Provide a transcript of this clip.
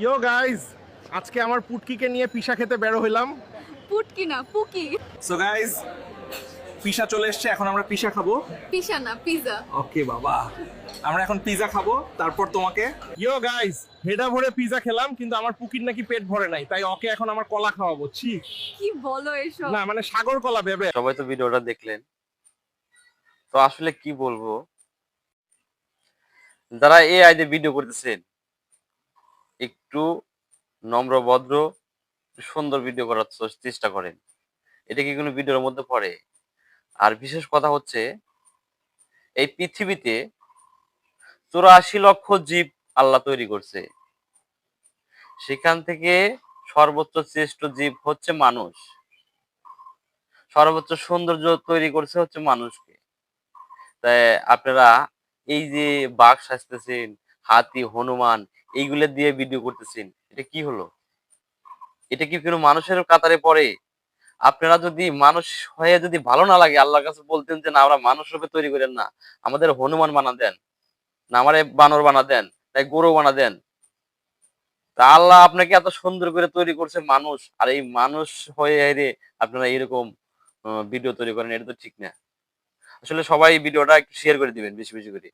ইয়ো guys, আজকে আমার পুটকিকে নিয়ে পিসা খেতে বেরো হইলাম। পুটকি না পুকি। সো গাইস, পিসা চলে এসেছে, এখন আমরা পিসা খাবো। পিসা না পিজা। ওকে বাবা, আমরা এখন পিজা খাবো, তারপর তোমাকে। ইয়ো গাইস, হেডা ভরে পিজা খেলাম, কিন্তু আমার পুকির নাকি পেট ভরে নাই, তাই ওকে এখন আমার কলা খাওয়াবো। ছি, কি বলো এসব? না মানে সাগর কলা ভেবে। সবাই তো ভিডিওটা দেখলেন, তো আসলে কি বলবো, যারা এআই দিয়ে ভিডিও করতেছেন একটু নম্র ভদ্র সুন্দর ভিডিও করার চেষ্টা করেন। এটা কি কোনো ভিডিওর মধ্যে পড়ে? আর বিশেষ কথা হচ্ছে, এই পৃথিবীতে 84 লক্ষ জীব আল্লাহ তৈরি করছে, সেখান থেকে সর্বোচ্চ শ্রেষ্ঠ জীব হচ্ছে মানুষ, সর্বোচ্চ সৌন্দর্য তৈরি করছে হচ্ছে মানুষকে। তাই আপনারা এই যে বাঘ সাজতেছেন, হাতি, হনুমান, এইগুলা দিয়ে ভিডিও করতেছেন, এটা কি হলো? এটা কি কোনো মানুষের কাতারে পড়ে? আপনারা যদি মানুষ হয়ে যদি ভালো না লাগে, আল্লাহর কাছে বলতেন যে না, আমরা মানুষ রূপে তৈরি করেন না, আমাদের হনুমান বানা দেন, না আমারে বানর বানা দেন, তাই গরু বানা দেন। তা আল্লাহ আপনাকে এত সুন্দর করে তৈরি করছে মানুষ, আর এই মানুষ হয়ে হেরে আপনারা এরকম ভিডিও তৈরি করেন, এটা তো ঠিক না। আসলে সবাই ভিডিওটা একটু শেয়ার করে দিবেন বেশি বেশি করে।